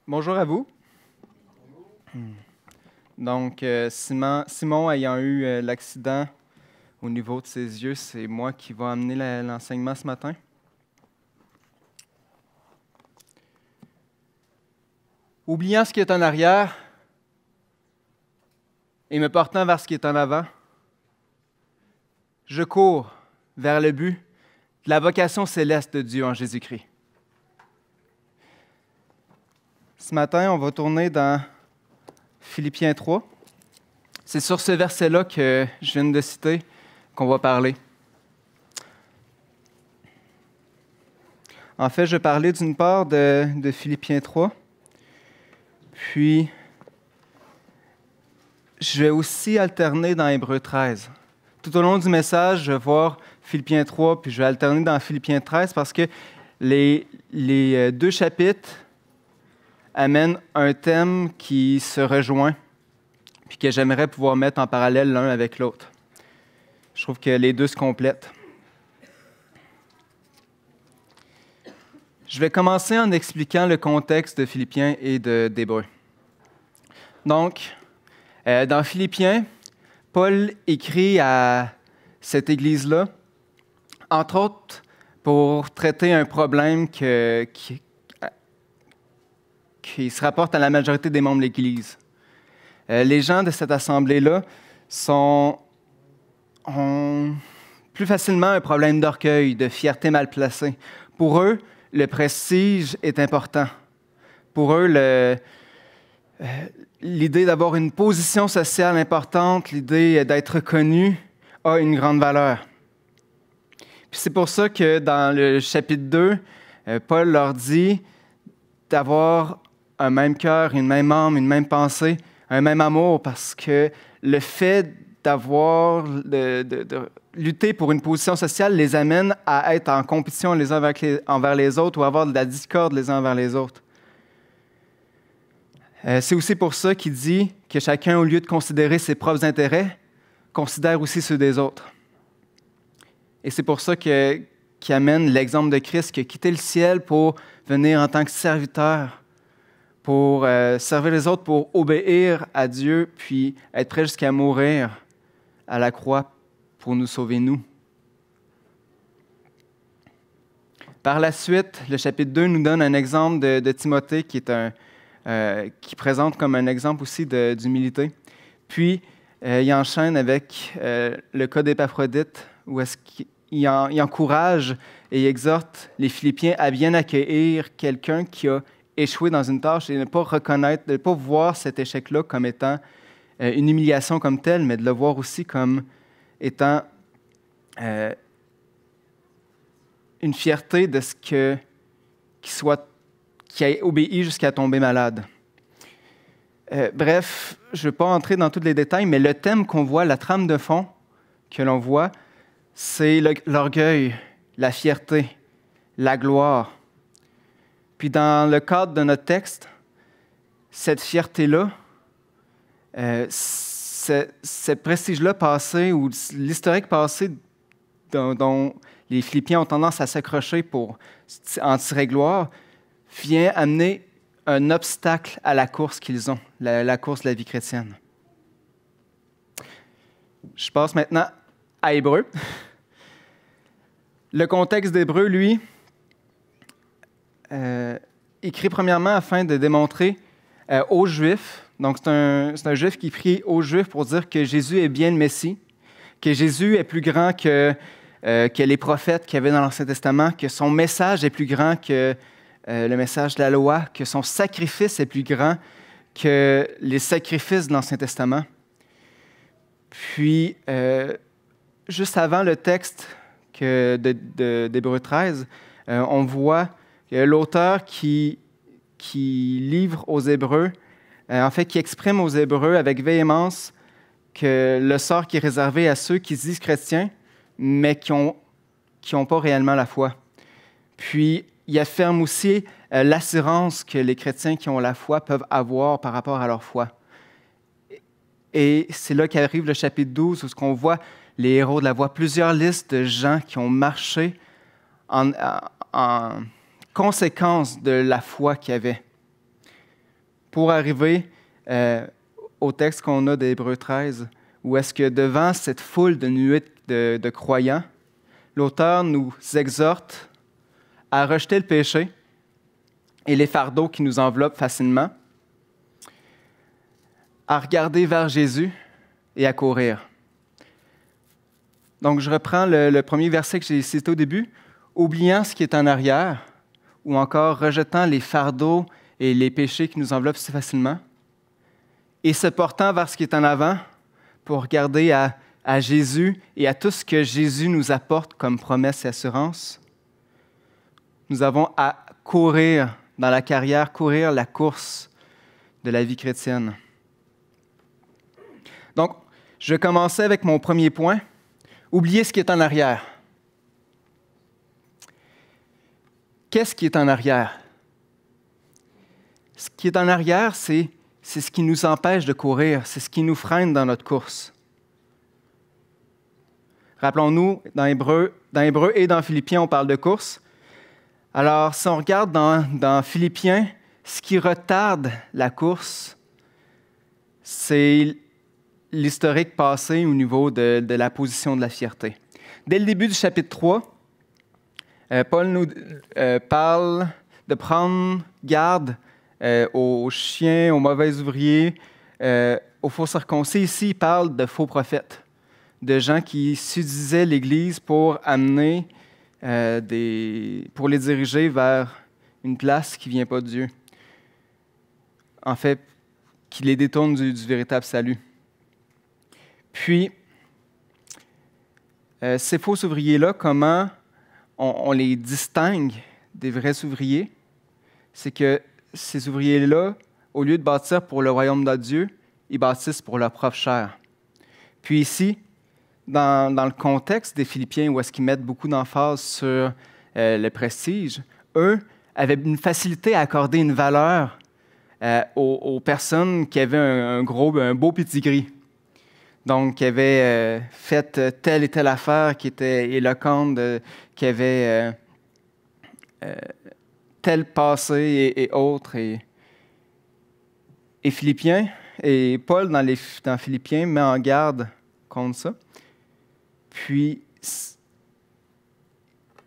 Bonjour à vous. Donc, Simon ayant eu l'accident au niveau de ses yeux, c'est moi qui vais amener l'enseignement ce matin. Oubliant ce qui est en arrière et me portant vers ce qui est en avant, je cours vers le but de la vocation céleste de Dieu en Jésus-Christ. Ce matin, on va tourner dans Philippiens 3. C'est sur ce verset-là que je viens de citer qu'on va parler. En fait, je vais parler d'une part de Philippiens 3, puis je vais aussi alterner dans Hébreux 13. Tout au long du message, je vais voir Philippiens 3, puis je vais alterner dans Philippiens 13 parce que les deux chapitres amènent un thème qui se rejoint puis que j'aimerais pouvoir mettre en parallèle l'un avec l'autre. Je trouve que les deux se complètent. Je vais commencer en expliquant le contexte de Philippiens et d'Hébreux. Donc, dans Philippiens, Paul écrit à cette église-là, entre autres pour traiter un problème qui se rapporte à la majorité des membres de l'Église. Les gens de cette assemblée-là ont plus facilement un problème d'orgueil, de fierté mal placée. Pour eux, le prestige est important. Pour eux, l'idée d'avoir une position sociale importante, l'idée d'être reconnu, a une grande valeur. Puis c'est pour ça que dans le chapitre 2, Paul leur dit d'avoir un même cœur, une même âme, une même pensée, un même amour, parce que le fait de lutter pour une position sociale les amène à être en compétition les uns envers les autres ou à avoir de la discorde les uns envers les autres. C'est aussi pour ça qu'il dit que chacun, au lieu de considérer ses propres intérêts, considère aussi ceux des autres. Et c'est pour ça qu'il amène l'exemple de Christ qui a quitté le ciel pour venir en tant que serviteur, pour servir les autres, pour obéir à Dieu, puis être prêt jusqu'à mourir à la croix pour nous sauver, nous. Par la suite, le chapitre 2 nous donne un exemple de Timothée qui présente comme un exemple aussi d'humilité. Puis, il enchaîne avec le cas d'Épaphrodite, où est-ce qu'il encourage et exhorte les Philippiens à bien accueillir quelqu'un qui a échoué dans une tâche et ne pas reconnaître, de ne pas voir cet échec-là comme étant une humiliation comme telle, mais de le voir aussi comme étant une fierté de ce qui a obéi jusqu'à tomber malade. Bref, je ne vais pas entrer dans tous les détails, mais le thème qu'on voit, la trame de fond que l'on voit, c'est l'orgueil, la fierté, la gloire. Puis dans le cadre de notre texte, cette fierté-là, ce prestige-là passé ou l'historique passé dont les Philippiens ont tendance à s'accrocher pour en tirer gloire, vient amener un obstacle à la course qu'ils ont, la course de la vie chrétienne. Je passe maintenant à Hébreux. Le contexte d'Hébreux, lui, écrit premièrement afin de démontrer aux Juifs, donc c'est un Juif qui écrit aux Juifs pour dire que Jésus est bien le Messie, que Jésus est plus grand que les prophètes qu'il y avait dans l'Ancien Testament, que son message est plus grand que le message de la loi, que son sacrifice est plus grand que les sacrifices de l'Ancien Testament. Puis, juste avant le texte d'Hébreux 13, on voit l'auteur qui livre aux Hébreux, en fait, qui exprime aux Hébreux avec véhémence que le sort qui est réservé à ceux qui se disent chrétiens, mais qui n'ont pas réellement la foi. Puis, il affirme aussi l'assurance que les chrétiens qui ont la foi peuvent avoir par rapport à leur foi. Et c'est là qu'arrive le chapitre 12, où on voit les héros de la foi, plusieurs listes de gens qui ont marché en conséquence de la foi qu'il y avait. pour arriver au texte qu'on a d'Hébreux 13, où est-ce que devant cette foule de nuées de croyants, l'auteur nous exhorte à rejeter le péché et les fardeaux qui nous enveloppent facilement, à regarder vers Jésus et à courir. Donc, je reprends le premier verset que j'ai cité au début. « Oubliant ce qui est en arrière » ou encore « rejetant les fardeaux et les péchés qui nous enveloppent si facilement » et se portant vers ce qui est en avant pour regarder à Jésus et à tout ce que Jésus nous apporte comme promesse et assurance, nous avons à courir dans la carrière, courir la course de la vie chrétienne. Donc, je vais commencer avec mon premier point. Oubliez ce qui est en arrière. Qu'est-ce qui est en arrière? Ce qui est en arrière, c'est ce qui nous empêche de courir, c'est ce qui nous freine dans notre course. Rappelons-nous, dans Hébreux et dans Philippiens, on parle de course. Alors, si on regarde dans Philippiens, ce qui retarde la course, c'est l'historique passé au niveau de la position de la fierté. Dès le début du chapitre 3, Paul nous parle de prendre garde aux chiens, aux mauvais ouvriers, aux faux circoncis. Ici, il parle de faux prophètes, de gens qui s'utilisaient l'Église pour amener, pour les diriger vers une place qui ne vient pas de Dieu. En fait, qui les détourne du véritable salut. Puis, ces faux ouvriers-là, comment on les distingue des vrais ouvriers? C'est que ces ouvriers-là, au lieu de bâtir pour le royaume de Dieu, ils bâtissent pour leur propre chair. Puis ici, dans le contexte des Philippiens, où est-ce qu'ils mettent beaucoup d'emphase sur le prestige, eux avaient une facilité à accorder une valeur aux personnes qui avaient un beau pedigree. Donc, qui avaient fait telle et telle affaire qui était éloquente, qui avait tel passé et autres. Et Philippiens, et Paul dans Philippiens met en garde contre ça. Puis,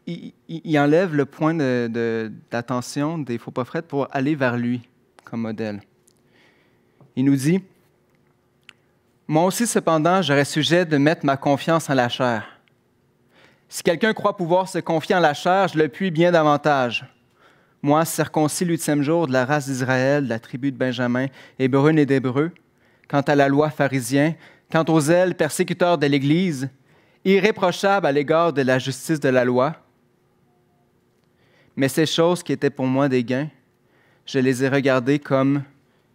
il enlève le point d'attention des faux prophètes pour aller vers lui comme modèle. Il nous dit: « Moi aussi, cependant, j'aurais sujet de mettre ma confiance en la chair. Si quelqu'un croit pouvoir se confier en la chair, je le puis bien davantage. Moi, circoncis l'huitième jour de la race d'Israël, de la tribu de Benjamin, hébreu né d'Hébreux, quant à la loi pharisien, quant aux zèles persécuteurs de l'Église, irréprochable à l'égard de la justice de la loi. Mais ces choses qui étaient pour moi des gains, je les ai regardées comme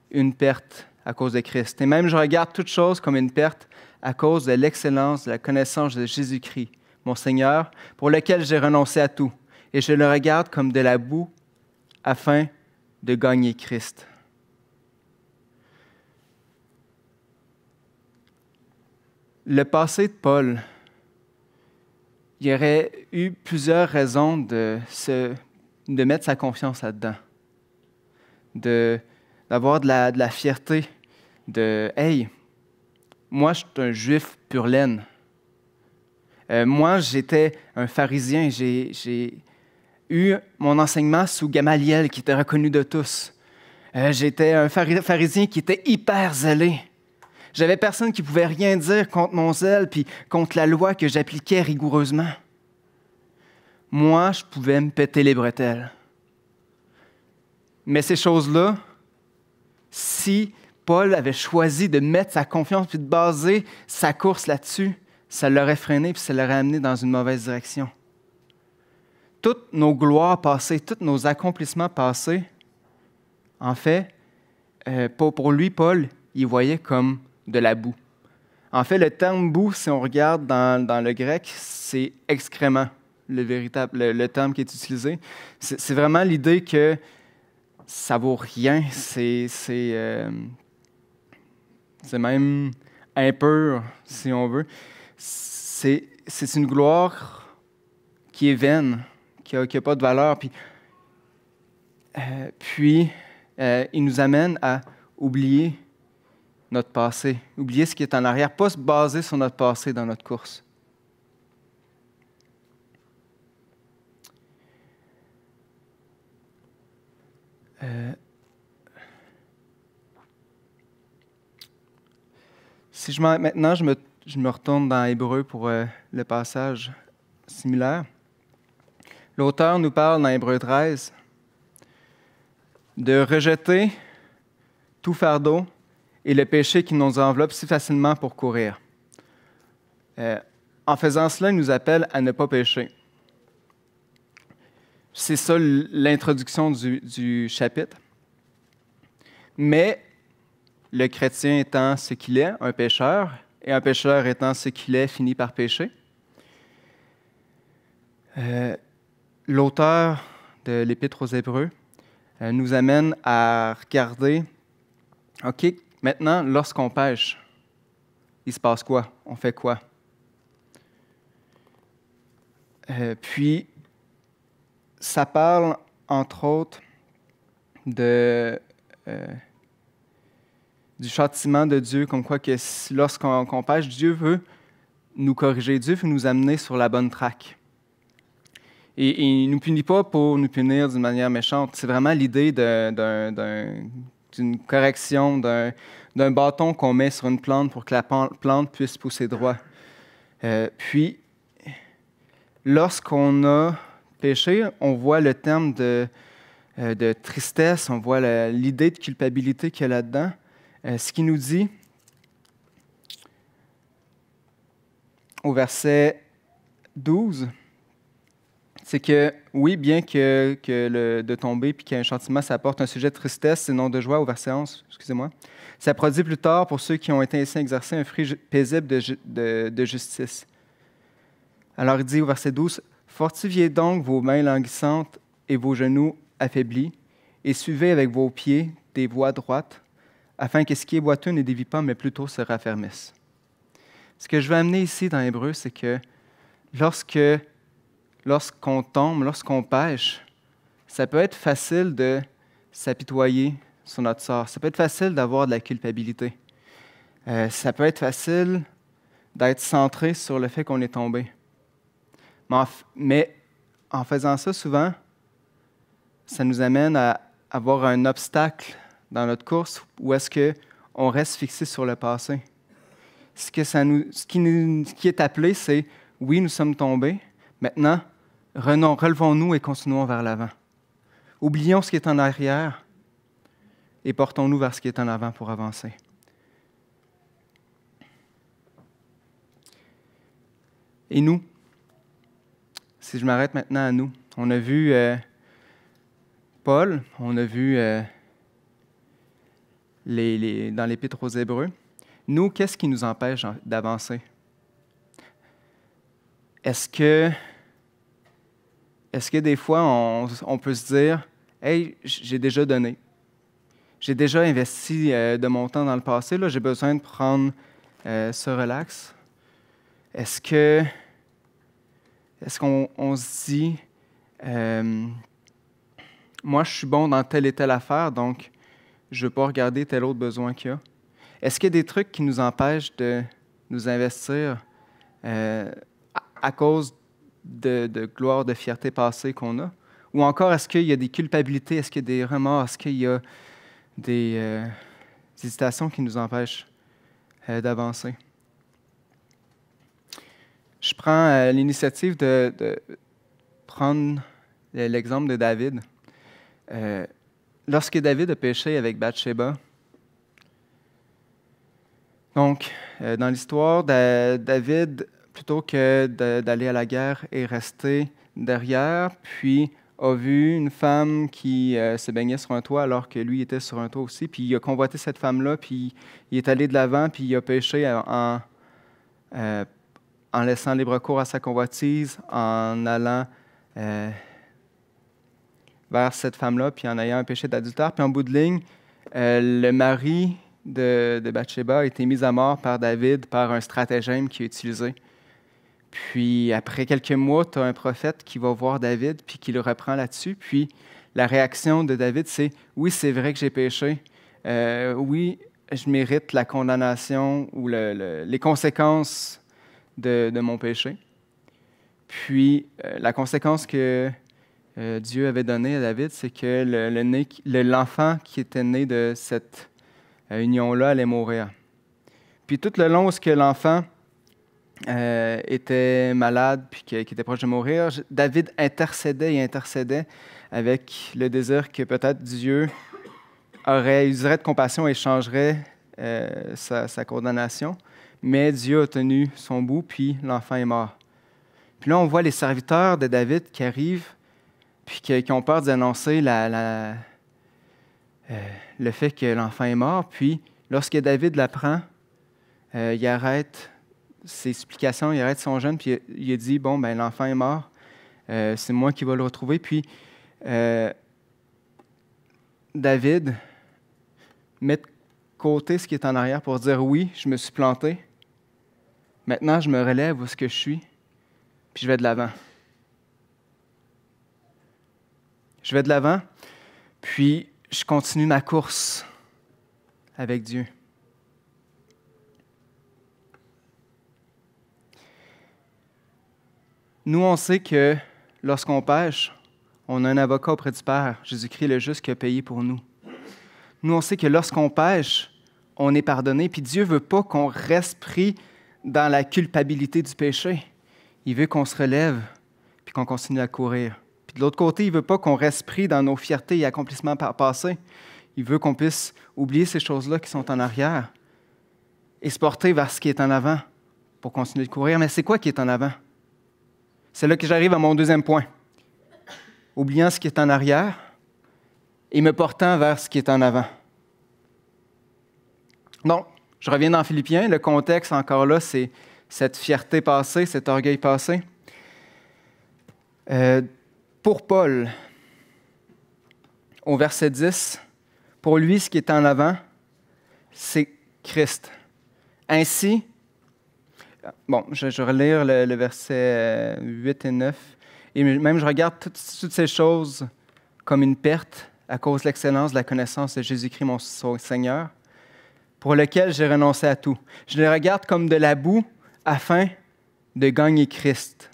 une perte à cause de Christ. Et même je regarde toutes choses comme une perte à cause de l'excellence de la connaissance de Jésus-Christ, mon Seigneur, pour lequel j'ai renoncé à tout. Et je le regarde comme de la boue afin de gagner Christ. » Le passé de Paul, il y aurait eu plusieurs raisons de mettre sa confiance là-dedans, d'avoir de la fierté, de « Hey, moi, je suis un juif pur laine. Moi, j'étais un pharisien. J'ai eu mon enseignement sous Gamaliel, qui était reconnu de tous. J'étais un pharisien qui était hyper zélé. J'avais personne qui pouvait rien dire contre mon zèle puis contre la loi que j'appliquais rigoureusement. Moi, je pouvais me péter les bretelles. Mais ces choses-là, si Paul avait choisi de mettre sa confiance puis de baser sa course là-dessus, ça l'aurait freiné puis ça l'aurait amené dans une mauvaise direction. Toutes nos gloires passées, tous nos accomplissements passés, en fait, pour lui, Paul, il voyait comme de la boue. En fait, le terme boue, si on regarde dans le grec, c'est excrément, le terme qui est utilisé. C'est vraiment l'idée que ça vaut rien, c'est même impur, si on veut. C'est une gloire qui est vaine, qui n'a pas de valeur. Puis il nous amène à oublier notre passé, oublier ce qui est en arrière, pas se baser sur notre passé dans notre course. Maintenant, je me retourne dans Hébreu pour le passage similaire. L'auteur nous parle dans Hébreu 13 de rejeter tout fardeau et le péché qui nous enveloppe si facilement pour courir. En faisant cela, il nous appelle à ne pas pécher. C'est ça l'introduction du chapitre. Mais le chrétien étant ce qu'il est, un pécheur, et un pécheur étant ce qu'il est, finit par pécher. L'auteur de l'Épître aux Hébreux nous amène à regarder, OK, maintenant, lorsqu'on pêche, il se passe quoi? On fait quoi? Puis, ça parle, entre autres, du châtiment de Dieu, comme quoi que lorsqu'on pêche, Dieu veut nous corriger, Dieu veut nous amener sur la bonne traque. Et il ne nous punit pas pour nous punir d'une manière méchante. C'est vraiment l'idée d'une correction, d'un bâton qu'on met sur une plante pour que la plante puisse pousser droit. Puis, lorsqu'on a péché, on voit le terme de tristesse, on voit l'idée de culpabilité qu'il y a là-dedans. Ce qu'il nous dit au verset 12, c'est que, oui, bien que de tomber puis qu'il y ait un châtiment, ça apporte un sujet de tristesse et non de joie, au verset 11, excusez-moi. Ça produit plus tard, pour ceux qui ont été ainsi exercés, un fruit paisible de justice. Alors il dit au verset 12, « Fortifiez donc vos mains languissantes et vos genoux affaiblis, et suivez avec vos pieds des voies droites, afin que ce qui est boiteux ne dévie pas, mais plutôt se raffermisse. » Ce que je veux amener ici dans Hébreu, c'est que lorsqu'on tombe, lorsqu'on pêche, ça peut être facile de s'apitoyer sur notre sort. Ça peut être facile d'avoir de la culpabilité. Ça peut être facile d'être centré sur le fait qu'on est tombé. Mais en faisant ça, souvent, ça nous amène à avoir un obstacle dans notre course où est-ce qu'on reste fixé sur le passé. Ce qui est appelé, c'est « oui, nous sommes tombés, maintenant, relevons-nous et continuons vers l'avant. Oublions ce qui est en arrière et portons-nous vers ce qui est en avant pour avancer. » Et nous, si je m'arrête maintenant à nous, on a vu Paul, on a vu dans l'Épître aux Hébreux. Nous, qu'est-ce qui nous empêche d'avancer? Est-ce que des fois, on peut se dire « Hey, j'ai déjà donné. J'ai déjà investi de mon temps dans le passé. Là, j'ai besoin de prendre ce relax. » Est-ce qu'on se dit moi, je suis bon dans telle et telle affaire, donc je ne veux pas regarder tel autre besoin qu'il y a? Est-ce qu'il y a des trucs qui nous empêchent de nous investir à cause de gloire, de fierté passée qu'on a? Ou encore, est-ce qu'il y a des culpabilités, est-ce qu'il y a des remords, est-ce qu'il y a des hésitations qui nous empêchent d'avancer? Je prends l'initiative de prendre l'exemple de David. Lorsque David a péché avec Bathsheba, donc, dans l'histoire, David, plutôt que d'aller à la guerre, est resté derrière, puis a vu une femme qui se baignait sur un toit alors que lui était sur un toit aussi, puis il a convoité cette femme-là, puis il est allé de l'avant, puis il a péché en laissant libre cours à sa convoitise, en allant vers cette femme-là, puis en ayant un péché d'adultère. Puis en bout de ligne, le mari de Bathsheba a été mis à mort par David par un stratagème qu'il a utilisé. Puis après quelques mois, tu as un prophète qui va voir David, puis qui le reprend là-dessus. Puis la réaction de David, c'est « Oui, c'est vrai que j'ai péché. Oui, je mérite la condamnation ou les conséquences de mon péché. » Puis, la conséquence que Dieu avait donnée à David, c'est que l'enfant qui était né de cette union-là allait mourir. Puis tout le long où l'enfant était malade puis qui était proche de mourir, David intercédait et intercédait avec le désir que peut-être Dieu userait de compassion et changerait sa condamnation. Mais Dieu a tenu son bout, puis l'enfant est mort. Puis là, on voit les serviteurs de David qui arrivent puis qui ont peur d'annoncer le fait que l'enfant est mort. Puis, lorsque David l'apprend, il arrête ses supplications, il arrête son jeûne, puis il a dit, bon, ben l'enfant est mort, c'est moi qui vais le retrouver. Puis, David met de côté ce qui est en arrière pour dire, oui, je me suis planté. Maintenant, je me relève où ce que je suis, puis je vais de l'avant. Je vais de l'avant, puis je continue ma course avec Dieu. Nous, on sait que lorsqu'on pêche, on a un avocat auprès du Père, Jésus-Christ le juste qui a payé pour nous. Nous, on sait que lorsqu'on pêche, on est pardonné, puis Dieu ne veut pas qu'on reste pris dans la culpabilité du péché. Il veut qu'on se relève, puis qu'on continue à courir. Puis de l'autre côté, il ne veut pas qu'on reste pris dans nos fiertés et accomplissements passés. Il veut qu'on puisse oublier ces choses-là qui sont en arrière et se porter vers ce qui est en avant pour continuer de courir. Mais c'est quoi qui est en avant? C'est là que j'arrive à mon deuxième point. Oubliant ce qui est en arrière et me portant vers ce qui est en avant. Donc, je reviens dans Philippiens. Le contexte, encore là, c'est cette fierté passée, cet orgueil passé. Pour Paul, au verset 10, pour lui, ce qui est en avant, c'est Christ. Ainsi, bon, je vais relire le verset 8 et 9, et même je regarde toutes ces choses comme une perte à cause de l'excellence de la connaissance de Jésus-Christ, mon Seigneur, pour lequel j'ai renoncé à tout. Je les regarde comme de la boue afin de gagner Christ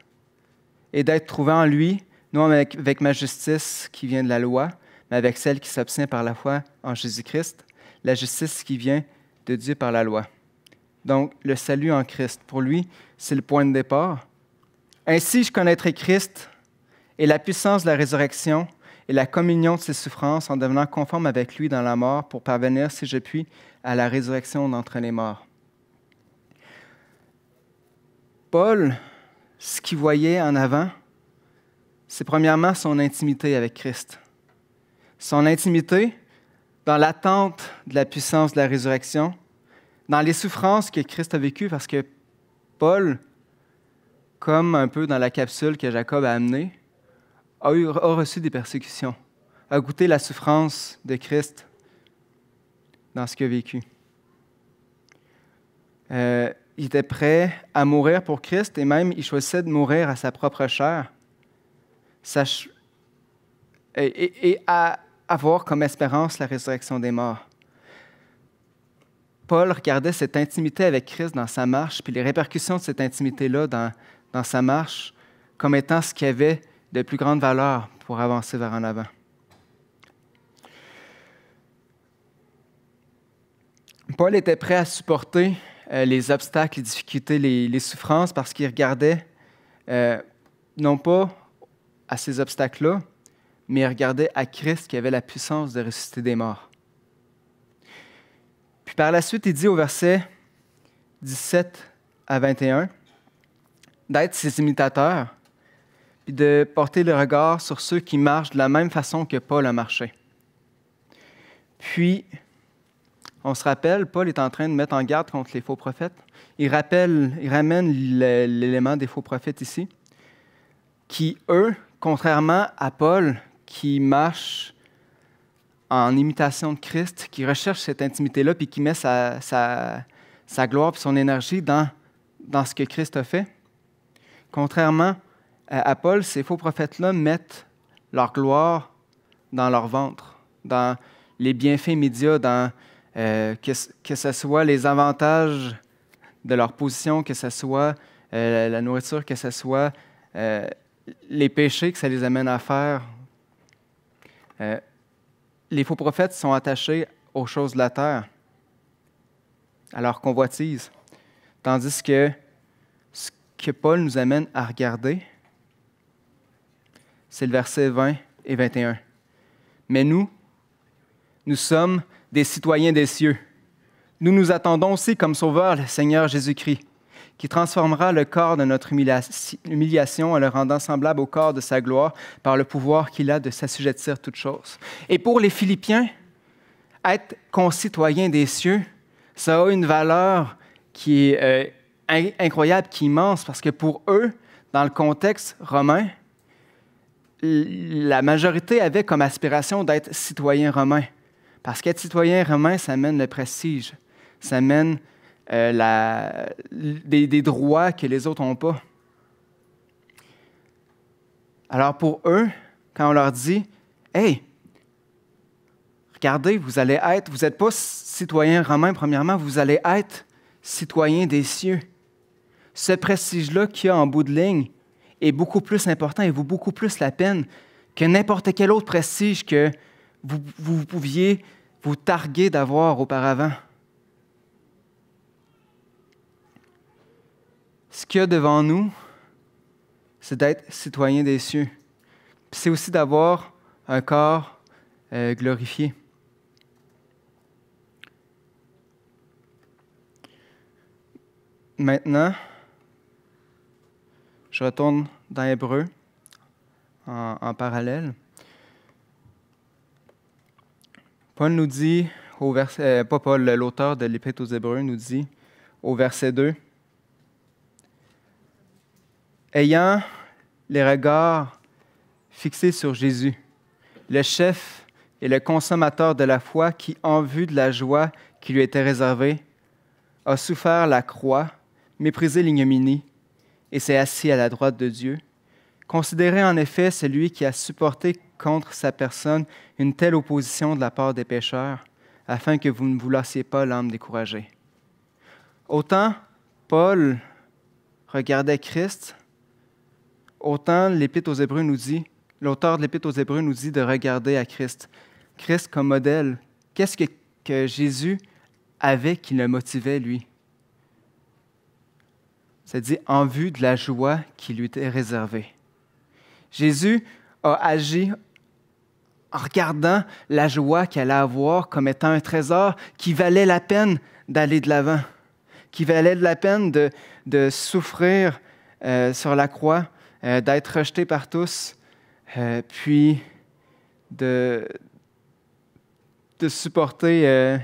et d'être trouvé en lui, non avec ma justice qui vient de la loi, mais avec celle qui s'obtient par la foi en Jésus-Christ, la justice qui vient de Dieu par la loi. Donc, le salut en Christ, pour lui, c'est le point de départ. Ainsi, je connaîtrai Christ et la puissance de la résurrection et la communion de ses souffrances en devenant conforme avec lui dans la mort pour parvenir, si je puis, à la résurrection d'entre les morts. Paul, ce qu'il voyait en avant, c'est premièrement son intimité avec Christ. Son intimité dans l'attente de la puissance de la résurrection, dans les souffrances que Christ a vécues, parce que Paul, comme un peu dans la capsule que Jacob a amenée, a reçu des persécutions, a goûté la souffrance de Christ dans ce qu'il a vécu. Il était prêt à mourir pour Christ et même il choisissait de mourir à sa propre chair et à avoir comme espérance la résurrection des morts. Paul regardait cette intimité avec Christ dans sa marche, puis les répercussions de cette intimité-là dans sa marche comme étant ce qui avait de plus grande valeur pour avancer vers en avant. Paul était prêt à supporter les obstacles, les difficultés, les souffrances parce qu'il regardait non pas à ces obstacles-là, mais il regardait à Christ qui avait la puissance de ressusciter des morts. Puis par la suite, il dit au verset 17 à 21 d'être ses imitateurs puis de porter le regard sur ceux qui marchent de la même façon que Paul a marché. Puis, on se rappelle, Paul est en train de mettre en garde contre les faux prophètes. Il ramène l'élément des faux prophètes ici, qui, eux, contrairement à Paul, qui marche en imitation de Christ, qui recherche cette intimité-là, puis qui met sa gloire et son énergie dans ce que Christ a fait. Contrairement à Paul, ces faux prophètes-là mettent leur gloire dans leur ventre, dans les bienfaits immédiats, dans que ce soit les avantages de leur position, que ce soit la nourriture, que ce soit les péchés que ça les amène à faire. Les faux prophètes sont attachés aux choses de la terre, à leur convoitise, tandis que ce que Paul nous amène à regarder, c'est le verset 20 et 21. Mais nous sommes des citoyens des cieux. Nous nous attendons aussi comme sauveur le Seigneur Jésus-Christ, qui transformera le corps de notre humiliation en le rendant semblable au corps de sa gloire par le pouvoir qu'il a de s'assujettir toutes choses. Et pour les Philippiens, être concitoyen des cieux, ça a une valeur qui est incroyable, qui est immense, parce que pour eux, dans le contexte romain, la majorité avait comme aspiration d'être citoyen romain. Parce qu'être citoyen romain, ça amène le prestige, ça amène des droits que les autres n'ont pas. Alors pour eux, quand on leur dit « Hey, regardez, vous n'êtes pas citoyen romain, premièrement, vous allez être citoyen des cieux. » Ce prestige-là qu'il y a en bout de ligne est beaucoup plus important et vaut beaucoup plus la peine que n'importe quel autre prestige que vous pouviez vous targuer d'avoir auparavant. Ce qu'il y a devant nous, c'est d'être citoyen des cieux. Puis c'est aussi d'avoir un corps glorifié. Maintenant, je retourne dans Hébreux en parallèle. Paul nous dit, l'auteur de l'Épître aux Hébreux nous dit au verset 2, « Ayant les regards fixés sur Jésus, le chef et le consommateur de la foi qui, en vue de la joie qui lui était réservée, a souffert la croix, méprisé l'ignominie, et s'est assis à la droite de Dieu. Considérez en effet celui qui a supporté contre sa personne une telle opposition de la part des pécheurs, afin que vous ne vous lassiez pas l'âme découragée. » Autant Paul regardait Christ, autant l'Épître aux Hébreux nous dit, l'auteur de l'Épître aux Hébreux nous dit de regarder à Christ. Christ comme modèle. Qu'est-ce que Jésus avait qui le motivait, lui? C'est-à-dire en vue de la joie qui lui était réservée. Jésus a agi en regardant la joie qu'il allait avoir comme étant un trésor qui valait la peine d'aller de l'avant, qui valait la peine de souffrir sur la croix, d'être rejeté par tous, puis de supporter,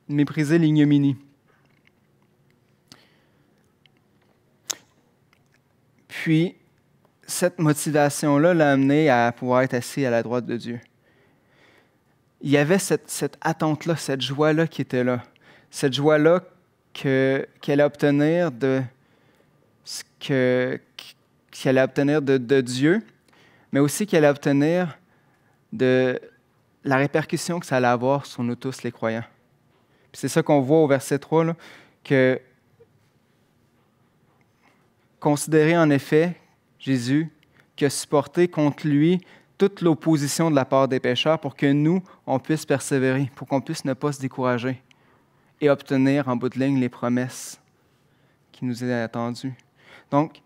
mépriser l'ignominie. Puis, cette motivation-là l'a amené à pouvoir être assis à la droite de Dieu. Il y avait cette attente-là, cette joie-là qui était là. Cette joie-là qu'elle allait obtenir de ce qu'elle allait obtenir de Dieu, mais aussi qu'elle allait obtenir de la répercussion que ça allait avoir sur nous tous, les croyants. Puis c'est ça qu'on voit au verset 3, là, que considérez en effet Jésus qui a supporté contre lui toute l'opposition de la part des pécheurs pour que nous, on puisse persévérer, pour qu'on puisse ne pas se décourager et obtenir en bout de ligne les promesses qui nous est attendues. Donc,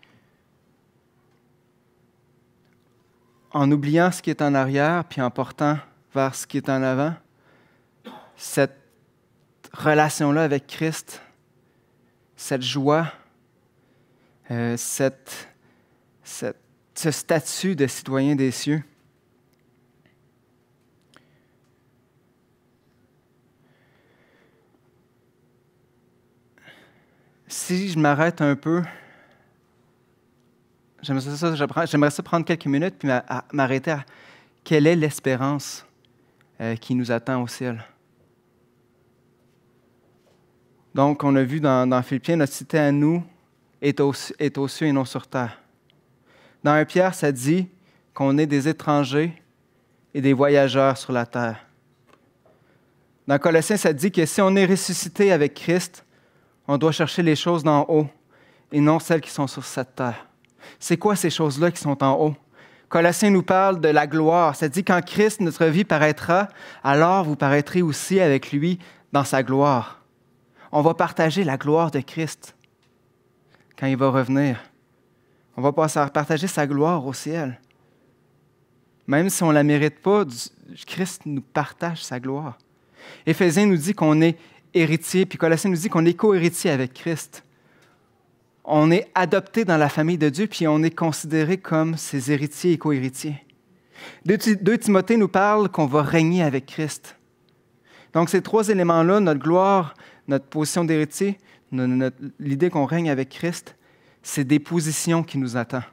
en oubliant ce qui est en arrière puis en portant vers ce qui est en avant, cette relation-là avec Christ, cette joie, ce statut de citoyen des cieux. Si je m'arrête un peu, j'aimerais ça prendre quelques minutes puis m'arrêter à quelle est l'espérance qui nous attend au ciel. Donc, on a vu dans Philippiens, notre cité à nous est aux cieux et non sur terre. Dans 1 Pierre, ça dit qu'on est des étrangers et des voyageurs sur la terre. Dans Colossiens, ça dit que si on est ressuscité avec Christ, on doit chercher les choses d'en haut et non celles qui sont sur cette terre. C'est quoi ces choses-là qui sont en haut? Colossiens nous parle de la gloire. Ça dit quand Christ, notre vie, paraîtra, alors vous paraîtrez aussi avec lui dans sa gloire. On va partager la gloire de Christ quand il va revenir. On va partager sa gloire au ciel. Même si on ne la mérite pas, Christ nous partage sa gloire. Éphésiens nous dit qu'on est héritier, puis Colossiens nous dit qu'on est co-héritier avec Christ. On est adopté dans la famille de Dieu, puis on est considéré comme ses héritiers et co-héritiers. 2 Timothée nous parle qu'on va régner avec Christ. Donc ces 3 éléments-là, notre gloire, notre position d'héritier, l'idée qu'on règne avec Christ, c'est des positions qui nous attendent.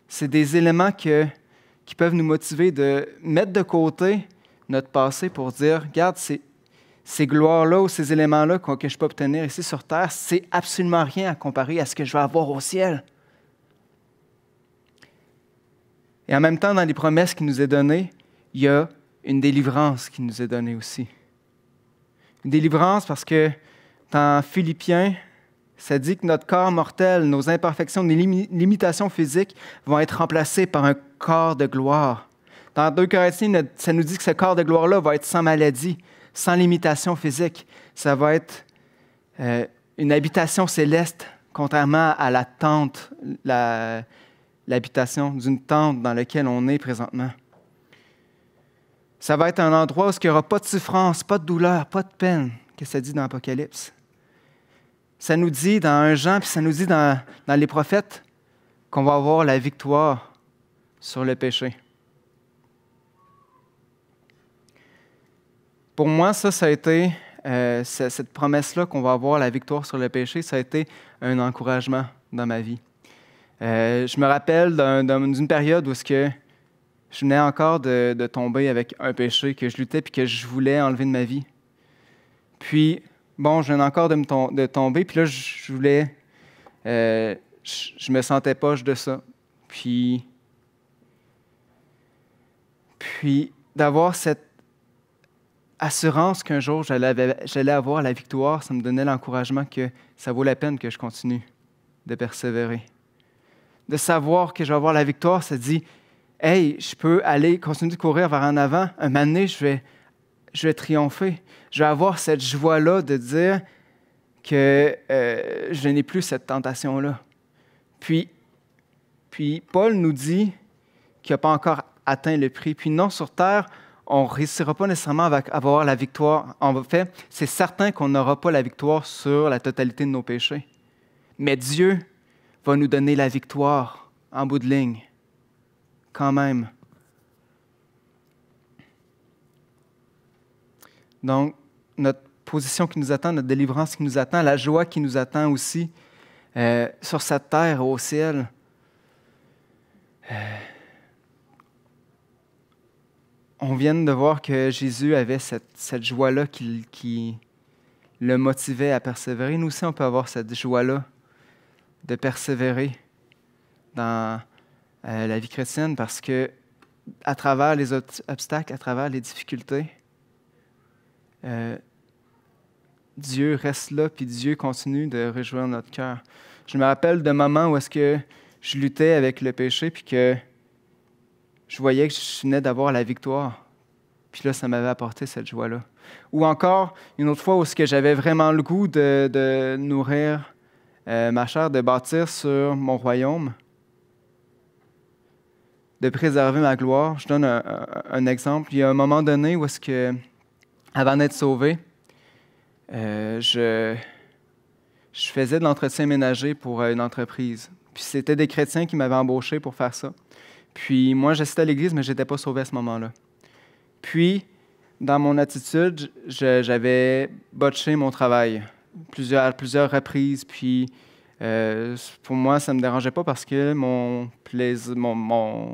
C'est des éléments qui peuvent nous motiver de mettre de côté notre passé pour dire, regarde, ces gloires-là ou ces éléments-là que je peux obtenir ici sur terre, c'est absolument rien à comparer à ce que je vais avoir au ciel. Et en même temps, dans les promesses qui nous est données, il y a une délivrance qui nous est donnée aussi. Une délivrance parce que dans Philippiens, ça dit que notre corps mortel, nos imperfections, nos limitations physiques vont être remplacées par un corps de gloire. Dans 2 Corinthiens, ça nous dit que ce corps de gloire-là va être sans maladie, sans limitation physique. Ça va être une habitation céleste, contrairement à la tente, l'habitation d'une tente dans laquelle on est présentement. Ça va être un endroit où il n'y aura pas de souffrance, pas de douleur, pas de peine, que ça dit dans l'Apocalypse. Ça nous dit dans 1 Jean, puis ça nous dit dans les prophètes qu'on va avoir la victoire sur le péché. Pour moi, ça a été, cette promesse-là qu'on va avoir la victoire sur le péché, ça a été un encouragement dans ma vie. Je me rappelle d'une période où je venais encore de tomber avec un péché que je luttais et que je voulais enlever de ma vie. Puis, bon, je viens encore de tomber, puis là, je voulais... je me sentais poche de ça. Puis d'avoir cette assurance qu'un jour, j'allais avoir la victoire, ça me donnait l'encouragement que ça vaut la peine que je continue de persévérer. De savoir que je vais avoir la victoire, ça dit, « Hey, je peux aller continuer de courir vers en avant. Un moment donné, je vais triompher. Je vais avoir cette joie-là de dire que je n'ai plus cette tentation-là. » Puis Paul nous dit qu'il n'a pas encore atteint le prix. Puis non, sur terre, on ne réussira pas nécessairement à avoir la victoire. En fait, c'est certain qu'on n'aura pas la victoire sur la totalité de nos péchés. Mais Dieu va nous donner la victoire en bout de ligne, quand même. Donc, notre position qui nous attend, notre délivrance qui nous attend, la joie qui nous attend aussi sur cette terre, au ciel. On vient de voir que Jésus avait cette joie-là qui le motivait à persévérer. Nous aussi, on peut avoir cette joie-là de persévérer dans la vie chrétienne parce que à travers les obstacles, à travers les difficultés, Dieu reste là, puis Dieu continue de réjouir notre cœur. Je me rappelle de moments où est-ce que je luttais avec le péché, puis que je voyais que je venais d'avoir la victoire. Puis là, ça m'avait apporté cette joie-là. Ou encore, une autre fois où est-ce que j'avais vraiment le goût de nourrir ma chair, de bâtir sur mon royaume, de préserver ma gloire. Je donne un exemple. Il y a un moment donné où est-ce que, avant d'être sauvé, je faisais de l'entretien ménager pour une entreprise. Puis c'était des chrétiens qui m'avaient embauché pour faire ça. Puis moi, j'assistais à l'église, mais je n'étais pas sauvé à ce moment-là. Puis, dans mon attitude, j'avais botché mon travail plusieurs reprises. Puis, pour moi, ça ne me dérangeait pas parce que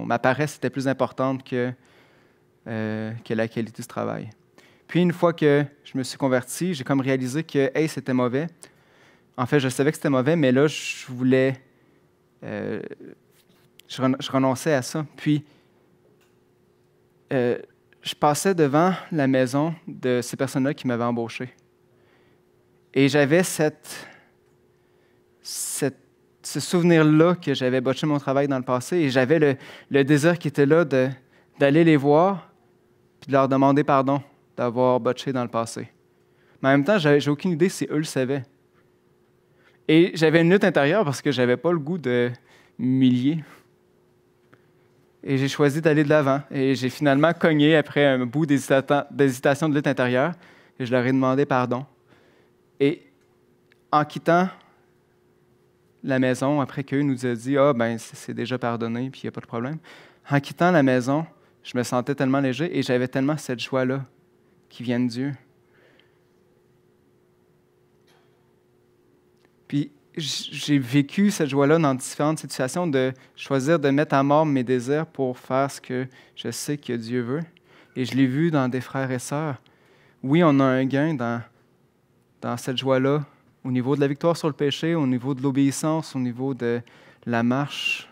ma paresse était plus importante que la qualité du travail. Puis, une fois que je me suis converti, j'ai comme réalisé que c'était mauvais. En fait, je savais que c'était mauvais, mais là, je voulais... je renonçais à ça. Puis, je passais devant la maison de ces personnes-là qui m'avaient embauché. Et j'avais ce souvenir-là que j'avais botché mon travail dans le passé et j'avais le désir qui était là d'aller les voir puis de leur demander pardon d'avoir botché dans le passé. Mais en même temps, j'ai aucune idée si eux le savaient. Et j'avais une lutte intérieure parce que je n'avais pas le goût de m'humilier. Et j'ai choisi d'aller de l'avant. Et j'ai finalement cogné après un bout d'hésitation de lutte intérieure. Et je leur ai demandé pardon. Et en quittant la maison, après qu'eux nous aient dit « Ah, ben c'est déjà pardonné, puis il n'y a pas de problème », en quittant la maison, je me sentais tellement léger et j'avais tellement cette joie-là qui vient de Dieu. Puis j'ai vécu cette joie-là dans différentes situations de choisir de mettre à mort mes désirs pour faire ce que je sais que Dieu veut. Et je l'ai vu dans des frères et sœurs. Oui, on a un gain dans cette joie-là, au niveau de la victoire sur le péché, au niveau de l'obéissance, au niveau de la marche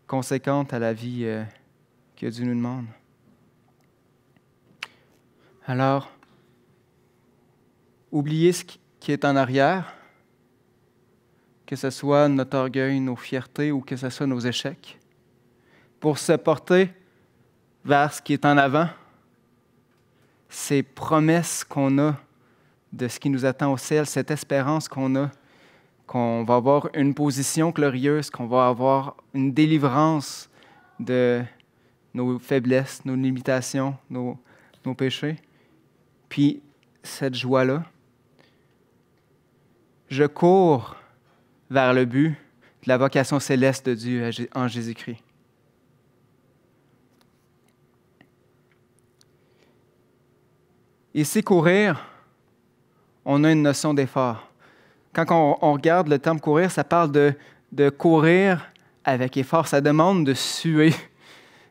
conséquente à la vie que Dieu nous demande. Alors, oubliez ce qui est en arrière, que ce soit notre orgueil, nos fiertés ou que ce soit nos échecs, pour se porter vers ce qui est en avant, ces promesses qu'on a de ce qui nous attend au ciel, cette espérance qu'on a, qu'on va avoir une position glorieuse, qu'on va avoir une délivrance de nos faiblesses, nos limitations, nos péchés. Puis cette joie-là, je cours vers le but de la vocation céleste de Dieu en Jésus-Christ. Ici, courir, on a une notion d'effort. Quand on regarde le terme courir, ça parle de courir avec effort. Ça demande de suer.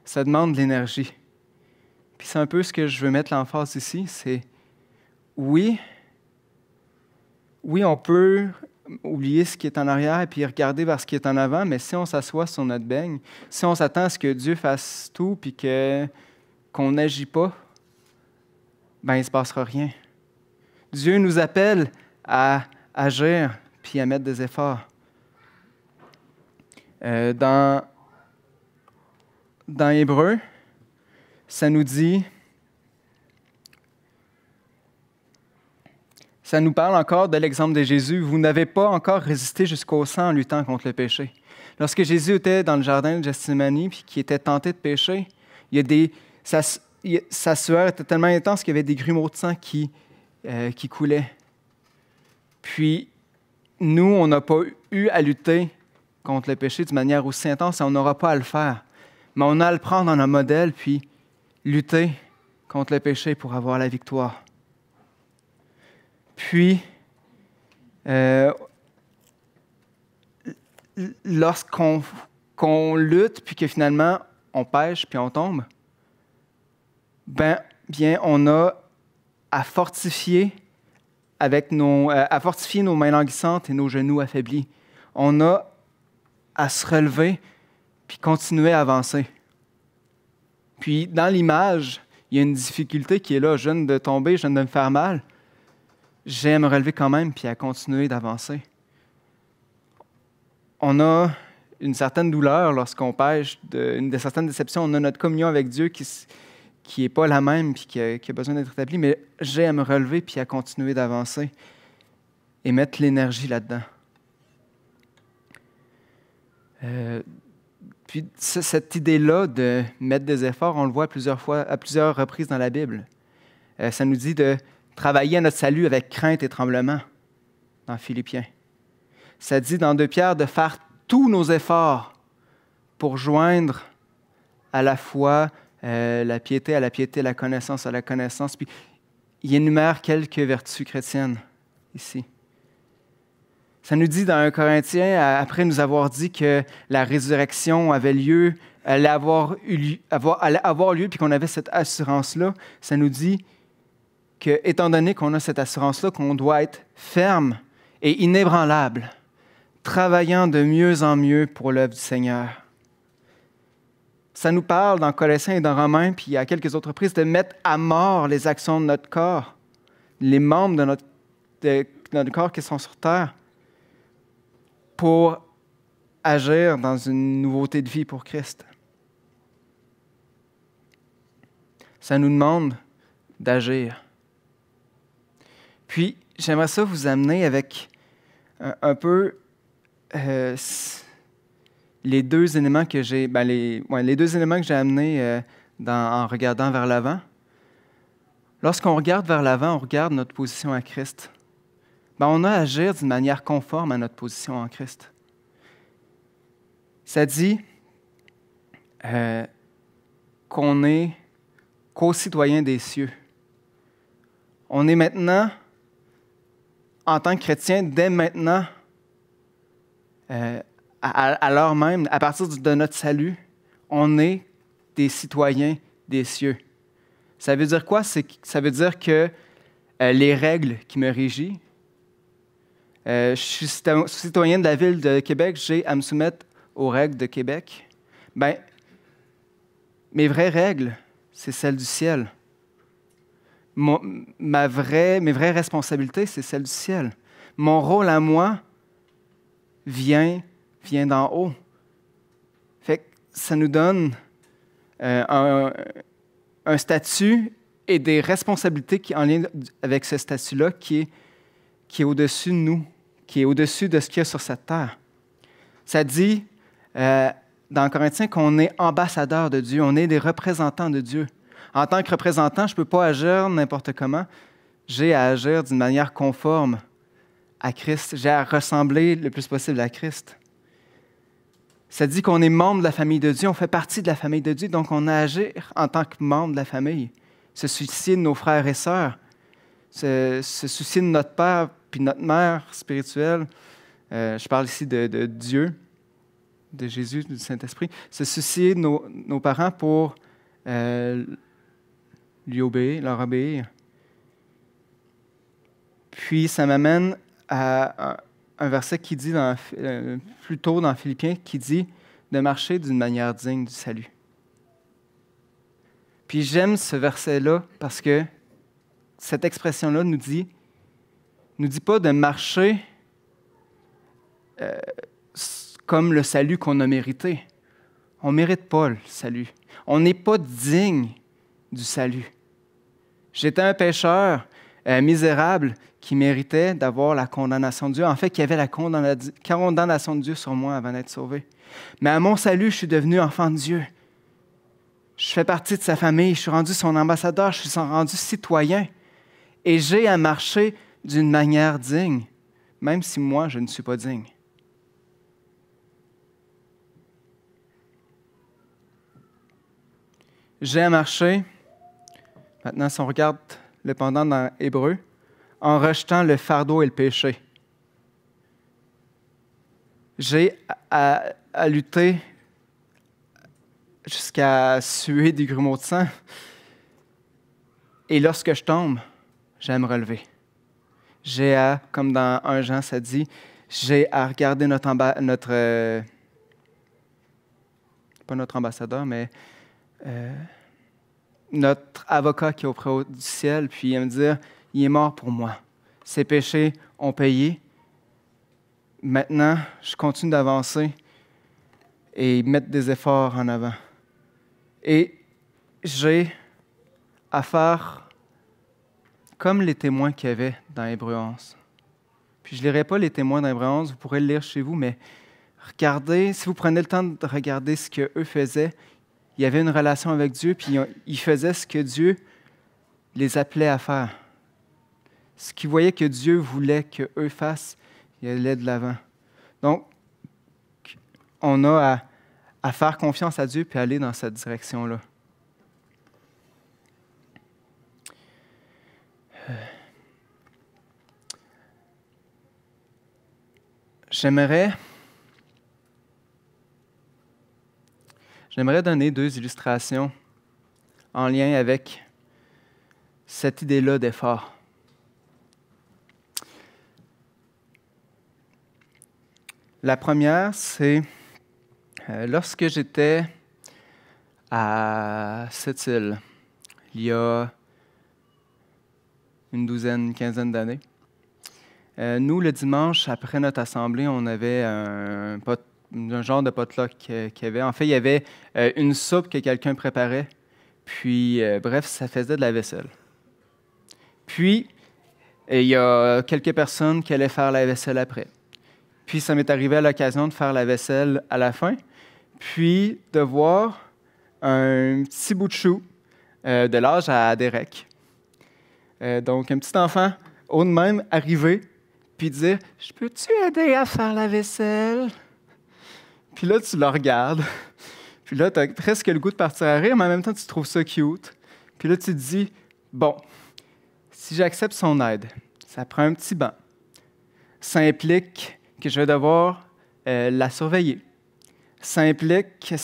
Ça demande de l'énergie. Puis c'est un peu ce que je veux mettre l'emphase ici, c'est oui, on peut oublier ce qui est en arrière et puis regarder vers ce qui est en avant, mais si on s'assoit sur notre beigne, si on s'attend à ce que Dieu fasse tout puis qu'on n'agit pas, ben il ne se passera rien. Dieu nous appelle à agir puis à mettre des efforts. Dans Hébreux, ça nous dit, ça nous parle encore de l'exemple de Jésus. Vous n'avez pas encore résisté jusqu'au sang en luttant contre le péché. Lorsque Jésus était dans le jardin de Gethsémani puis qu'il était tenté de pécher, sa sueur était tellement intense qu'il y avait des grumeaux de sang qui coulaient. Puis, nous, on n'a pas eu à lutter contre le péché de manière aussi intense et on n'aura pas à le faire. Mais on a à le prendre en un modèle puis lutter contre le péché pour avoir la victoire. Puis, lorsqu'on lutte, puis que finalement, on pêche, puis on tombe, bien, on a à fortifier nos mains languissantes et nos genoux affaiblis. On a à se relever, puis continuer à avancer. Puis, dans l'image, il y a une difficulté qui est là. Je viens de tomber, je viens de me faire mal. J'ai à me relever quand même, puis à continuer d'avancer. On a une certaine douleur lorsqu'on pêche, une certaine déception. On a notre communion avec Dieu qui n'est pas la même, puis qui a besoin d'être établie, mais j'ai à me relever, puis à continuer d'avancer et mettre l'énergie là-dedans. Puis cette idée-là de mettre des efforts, on le voit à plusieurs reprises dans la Bible. Ça nous dit de travailler à notre salut avec crainte et tremblement, dans Philippiens. Ça dit dans 2 Pierre de faire tous nos efforts pour joindre à la foi la piété à la piété, la connaissance à la connaissance. Puis il énumère quelques vertus chrétiennes ici. Ça nous dit dans 1 Corinthiens, après nous avoir dit que la résurrection allait avoir lieu, puis qu'on avait cette assurance-là, ça nous dit que, étant donné qu'on a cette assurance-là, qu'on doit être ferme et inébranlable, travaillant de mieux en mieux pour l'œuvre du Seigneur. Ça nous parle dans Colossiens et dans Romains, puis à quelques autres reprises, de mettre à mort les actions de notre corps, les membres de notre corps qui sont sur terre, pour agir dans une nouveauté de vie pour Christ. Ça nous demande d'agir. Puis, j'aimerais ça vous amener avec un peu les deux éléments que j'ai, les deux éléments que j'ai amenés en regardant vers l'avant. Lorsqu'on regarde vers l'avant, on regarde notre position à Christ. On a à agir d'une manière conforme à notre position en Christ. Ça dit qu'on est co-citoyen des cieux. On est maintenant, en tant que chrétien, dès maintenant, à l'heure même, à partir de notre salut, on est des citoyens des cieux. Ça veut dire quoi? Ça veut dire que les règles qui me régissent, je suis citoyen de la ville de Québec, j'ai à me soumettre aux règles de Québec. Mes vraies règles, c'est celles du ciel. Mes vraies responsabilités, c'est celles du ciel. Mon rôle à moi vient d'en haut. Fait que ça nous donne un statut et des responsabilités en lien avec ce statut-là qui est au-dessus de nous, qui est au-dessus de ce qu'il y a sur cette terre. Ça dit dans Corinthiens qu'on est ambassadeurs de Dieu, on est des représentants de Dieu. En tant que représentant, je ne peux pas agir n'importe comment. J'ai à agir d'une manière conforme à Christ. J'ai à ressembler le plus possible à Christ. Ça dit qu'on est membre de la famille de Dieu, on fait partie de la famille de Dieu, donc on a à agir en tant que membre de la famille. Se soucier de nos frères et sœurs, se soucier de notre père puis notre mère spirituelle. Je parle ici de Dieu, de Jésus, du Saint-Esprit. Se soucier de nos parents pour leur obéir. Puis ça m'amène à un verset qui dit plus tôt dans Philippiens, qui dit de marcher d'une manière digne du salut. Puis j'aime ce verset-là parce que cette expression-là nous dit pas de marcher comme le salut qu'on a mérité. On ne mérite pas le salut. On n'est pas digne du salut. J'étais un pécheur misérable qui méritait d'avoir la condamnation de Dieu. En fait, qui avait la condamnation de Dieu sur moi avant d'être sauvé. Mais à mon salut, je suis devenu enfant de Dieu. Je fais partie de sa famille, je suis rendu son ambassadeur, je suis rendu citoyen. Et j'ai à marcher d'une manière digne, même si moi, je ne suis pas digne. J'ai à marcher, maintenant si on regarde le pendant dans Hébreu, en rejetant le fardeau et le péché. J'ai à lutter jusqu'à suer des grumeaux de sang. Et lorsque je tombe, j'ai à me relever. J'ai à, comme dans 1 Jean, ça dit, j'ai à regarder pas notre ambassadeur, mais notre avocat qui est auprès du ciel, puis il va me dire, il est mort pour moi. Ses péchés ont payé. Maintenant, je continue d'avancer et mettre des efforts en avant. Et j'ai à faire comme les témoins qu'il y avait dans Hébreu 11. Puis je ne lirai pas les témoins dans Hébreu 11, vous pourrez le lire chez vous, mais regardez, si vous prenez le temps de regarder ce qu'eux faisaient, il y avait une relation avec Dieu, puis ils faisaient ce que Dieu les appelait à faire. Ce qu'ils voyaient que Dieu voulait qu'eux fassent, ils allaient de l'avant. Donc, on a à faire confiance à Dieu puis aller dans cette direction-là. J'aimerais donner 2 illustrations en lien avec cette idée-là d'effort. La première, c'est lorsque j'étais à Sept-Îles, il y a une quinzaine d'années. Nous, le dimanche, après notre assemblée, on avait un genre de potluck qu'il y avait. En fait, il y avait une soupe que quelqu'un préparait. Puis, bref, ça faisait de la vaisselle. Puis, il y a quelques personnes qui allaient faire la vaisselle après. Puis, ça m'est arrivé à l'occasion de faire la vaisselle à la fin. Puis, de voir un petit bout de chou de l'âge à Derek. Donc, un petit enfant, haut de même, arriver, puis dire « Je peux-tu aider à faire la vaisselle? » Puis là, tu le regardes. Puis là, tu as presque le goût de partir à rire, mais en même temps, tu trouves ça cute. Puis là, tu te dis « Bon, si j'accepte son aide, ça prend un petit banc. Ça implique que je vais devoir la surveiller. Ça implique que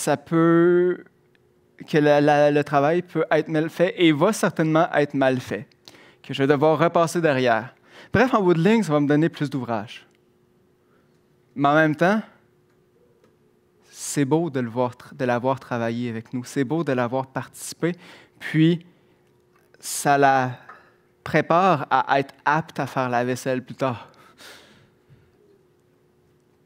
le travail peut être mal fait et va certainement être mal fait, que je vais devoir repasser derrière. Bref, en bout de ligne, ça va me donner plus d'ouvrage. Mais en même temps, c'est beau de l'avoir travaillé avec nous. C'est beau de l'avoir participé. Puis, ça la prépare à être apte à faire la vaisselle plus tard.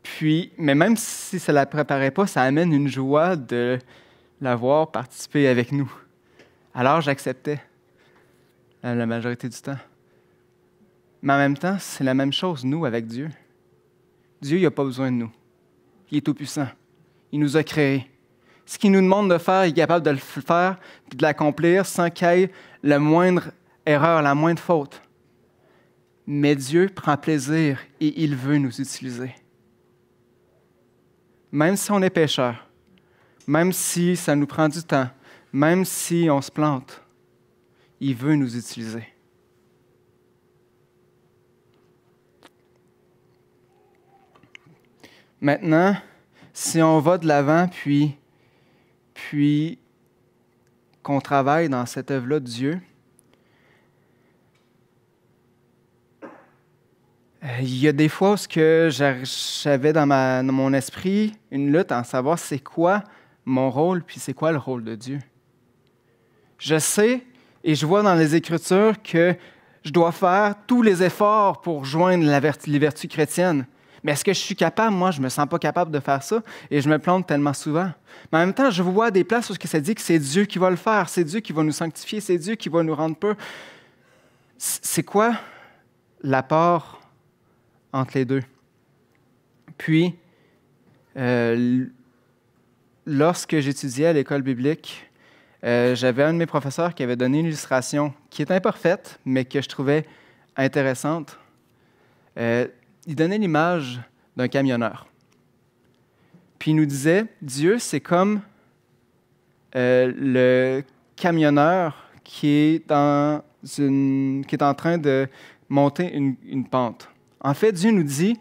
Puis, mais même si ça ne la préparait pas, ça amène une joie de l'avoir participé avec nous. Alors, j'acceptais la majorité du temps. Mais en même temps, c'est la même chose, nous, avec Dieu. Dieu, il n'a pas besoin de nous. Il est tout-puissant. Il nous a créés. Ce qu'il nous demande de faire, il est capable de le faire et de l'accomplir sans qu'il y ait la moindre erreur, la moindre faute. Mais Dieu prend plaisir et il veut nous utiliser. Même si on est pécheur, même si ça nous prend du temps, même si on se plante, il veut nous utiliser. Maintenant, si on va de l'avant, puis qu'on travaille dans cette œuvre-là de Dieu, il y a des fois où j'avais dans mon esprit une lutte à savoir c'est quoi mon rôle, puis c'est quoi le rôle de Dieu. Je sais et je vois dans les Écritures que je dois faire tous les efforts pour joindre les vertus chrétiennes. Mais est-ce que je suis capable? Moi, je ne me sens pas capable de faire ça et je me plante tellement souvent. Mais en même temps, je vois des places où ça dit que c'est Dieu qui va le faire, c'est Dieu qui va nous sanctifier, c'est Dieu qui va nous rendre purs. C'est quoi l'apport entre les deux? Puis, lorsque j'étudiais à l'école biblique, j'avais un de mes professeurs qui avait donné une illustration qui est imparfaite, mais que je trouvais intéressante. Il donnait l'image d'un camionneur. Puis il nous disait, Dieu, c'est comme le camionneur qui est en train de monter une pente. En fait, Dieu nous dit,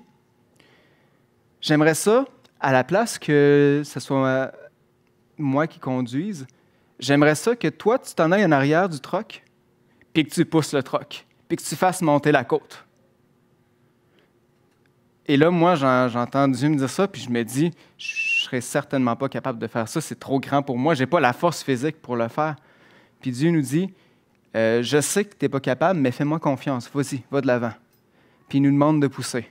j'aimerais ça, à la place que ce soit moi qui conduise, j'aimerais ça que toi, tu t'en ailles en arrière du troc, puis que tu pousses le troc, puis que tu fasses monter la côte. Et là, moi, j'entends Dieu me dire ça, puis je me dis, je ne serais certainement pas capable de faire ça, c'est trop grand pour moi, je n'ai pas la force physique pour le faire. Puis Dieu nous dit, je sais que tu n'es pas capable, mais fais-moi confiance, vas-y, va de l'avant. Puis il nous demande de pousser.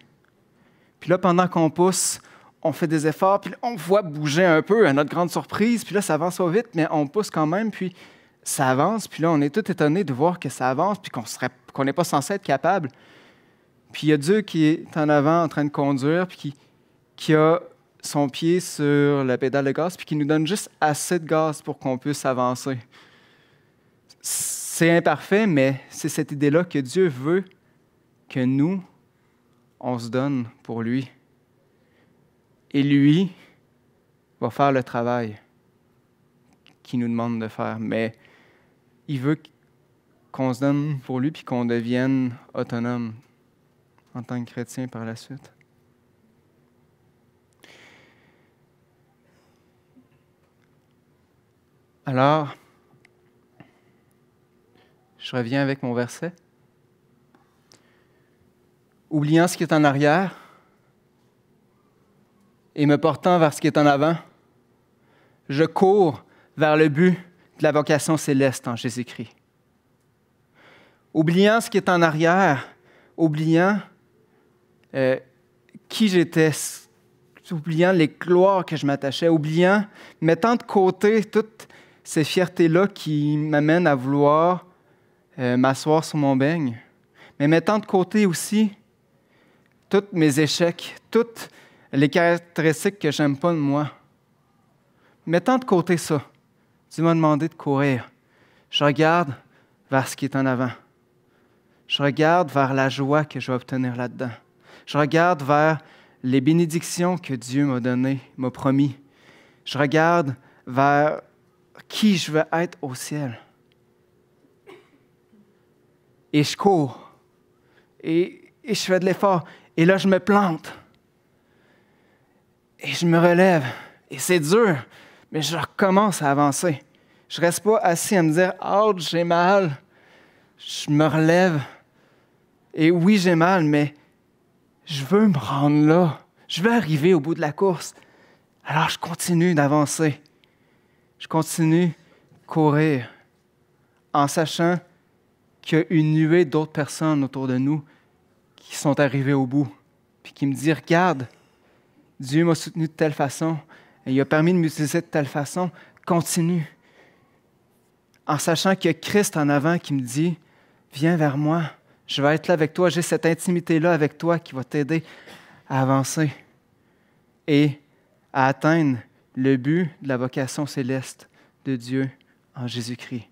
Puis là, pendant qu'on pousse, on fait des efforts, puis on voit bouger un peu, à notre grande surprise, puis là, ça avance pas vite, mais on pousse quand même, puis ça avance, puis là, on est tout étonnés de voir que ça avance, puis qu'on n'est pas censé être capable. Puis il y a Dieu qui est en avant en train de conduire, puis qui a son pied sur la pédale de gaz, puis qui nous donne juste assez de gaz pour qu'on puisse avancer. C'est imparfait, mais c'est cette idée-là que Dieu veut que nous, on se donne pour lui. Et lui va faire le travail qu'il nous demande de faire. Mais il veut qu'on se donne pour lui puis qu'on devienne autonome en tant que chrétien par la suite. Alors, je reviens avec mon verset. Oubliant ce qui est en arrière et me portant vers ce qui est en avant, je cours vers le but de la vocation céleste en Jésus-Christ. Oubliant ce qui est en arrière, oubliant qui j'étais, oubliant les gloires que je m'attachais, oubliant, mettant de côté toutes ces fiertés-là qui m'amènent à vouloir m'asseoir sur mon beigne, mais mettant de côté aussi tous mes échecs, toutes les caractéristiques que j'aime pas de moi. Mettant de côté ça, Dieu m'a demandé de courir. Je regarde vers ce qui est en avant. Je regarde vers la joie que je vais obtenir là-dedans. Je regarde vers les bénédictions que Dieu m'a données, m'a promis. Je regarde vers qui je veux être au ciel. Et je cours. Et je fais de l'effort. Et là, je me plante. Et je me relève. Et c'est dur, mais je recommence à avancer. Je ne reste pas assis à me dire « Ouch, j'ai mal ». Je me relève. Et oui, j'ai mal, mais je veux me rendre là. Je veux arriver au bout de la course. Alors, je continue d'avancer. Je continue de courir en sachant qu'il y a une nuée d'autres personnes autour de nous qui sont arrivées au bout, puis qui me disent « Regarde, Dieu m'a soutenu de telle façon, et il a permis de m'utiliser de telle façon, continue. » En sachant qu'il y a Christ en avant qui me dit « Viens vers moi, je vais être là avec toi, j'ai cette intimité-là avec toi qui va t'aider à avancer et à atteindre le but de la vocation céleste de Dieu en Jésus-Christ. »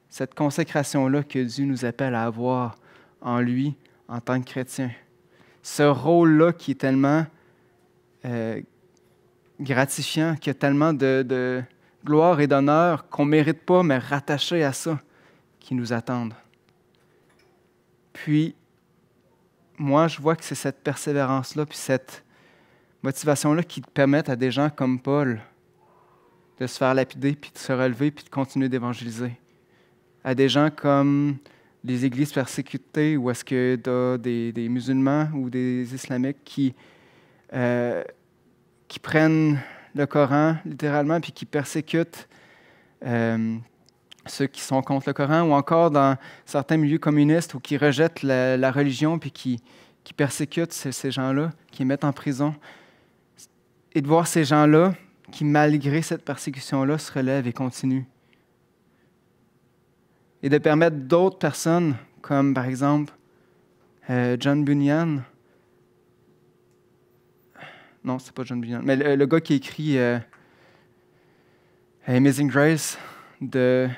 Cette consécration-là que Dieu nous appelle à avoir en lui en tant que chrétien. Ce rôle-là qui est tellement gratifiant, qui a tellement de gloire et d'honneur qu'on ne mérite pas, mais rattaché à ça, qui nous attendent. Puis, moi, je vois que c'est cette persévérance-là, puis cette motivation-là qui permettent à des gens comme Paul de se faire lapider, puis de se relever, puis de continuer d'évangéliser. À des gens comme les églises persécutées, où est-ce que tu as des musulmans ou des islamiques qui prennent le Coran, littéralement, puis qui persécutent ceux qui sont contre le Coran, ou encore dans certains milieux communistes où qui rejettent la religion, puis qui persécutent ces gens-là, qui les mettent en prison. Et de voir ces gens-là qui, malgré cette persécution-là, se relèvent et continuent. Et de permettre d'autres personnes, comme par exemple John Bunyan. Non, c'est pas John Bunyan, mais le gars qui écrit Amazing Grace, de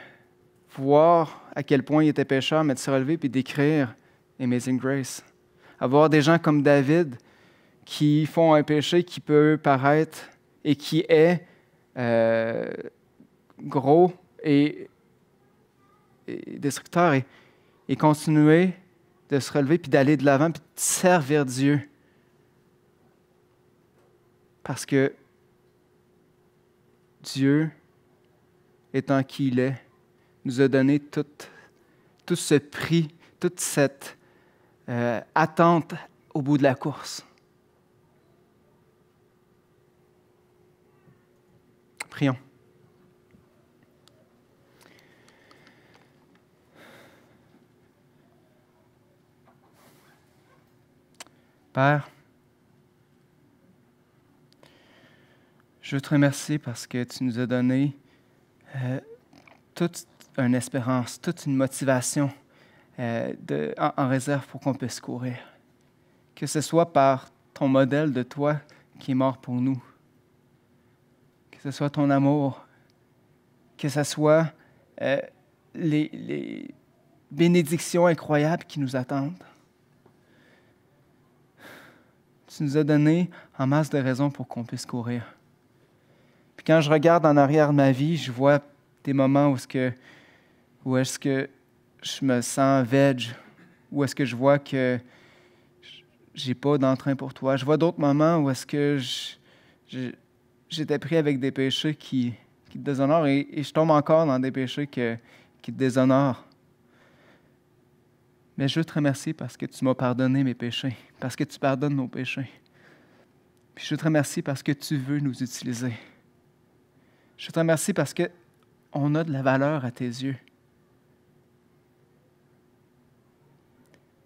voir à quel point il était pécheur, mais de se relever et d'écrire Amazing Grace. Avoir des gens comme David qui font un péché qui peut paraître et qui est gros et destructeur et continuer de se relever puis d'aller de l'avant puis de servir Dieu. Parce que Dieu, étant qui il est, nous a donné tout ce prix, toute cette attente au bout de la course. Prions. Père, je te remercie parce que tu nous as donné toute une espérance, toute une motivation en réserve pour qu'on puisse courir. Que ce soit par ton modèle de toi qui est mort pour nous, que ce soit ton amour, que ce soit les bénédictions incroyables qui nous attendent. Tu nous as donné en masse de raisons pour qu'on puisse courir. Puis quand je regarde en arrière de ma vie, je vois des moments où est-ce que je me sens veg, où est-ce que je vois que j'ai pas d'entrain pour toi. Je vois d'autres moments où est-ce que j'étais pris avec des péchés qui te déshonorent et je tombe encore dans des péchés qui te déshonorent. Mais je te remercie parce que tu m'as pardonné mes péchés, parce que tu pardonnes nos péchés. Puis je te remercie parce que tu veux nous utiliser. Je te remercie parce que on a de la valeur à tes yeux.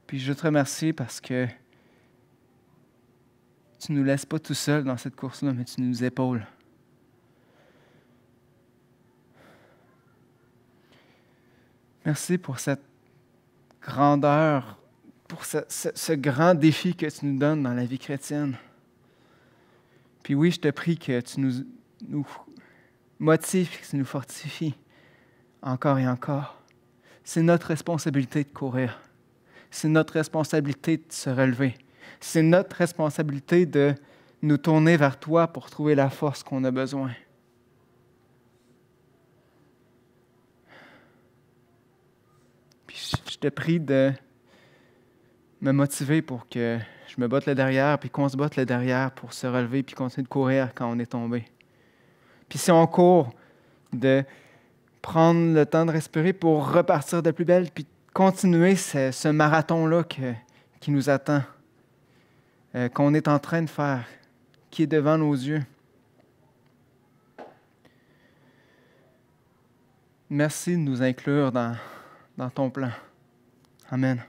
Puis je te remercie parce que tu ne nous laisses pas tout seuls dans cette course-là, mais tu nous épaules. Merci pour cette grandeur, pour ce grand défi que tu nous donnes dans la vie chrétienne. Puis oui, je te prie que tu nous motives, que tu nous fortifies encore et encore. C'est notre responsabilité de courir. C'est notre responsabilité de se relever. C'est notre responsabilité de nous tourner vers toi pour trouver la force qu'on a besoin. Puis je te prie de me motiver pour que je me batte le derrière, puis qu'on se batte le derrière pour se relever, puis continuer de courir quand on est tombé. Puis si on court, de prendre le temps de respirer pour repartir de plus belle, puis continuer ce marathon-là qui nous attend, qu'on est en train de faire, qui est devant nos yeux. Merci de nous inclure dans ton plan. Amen.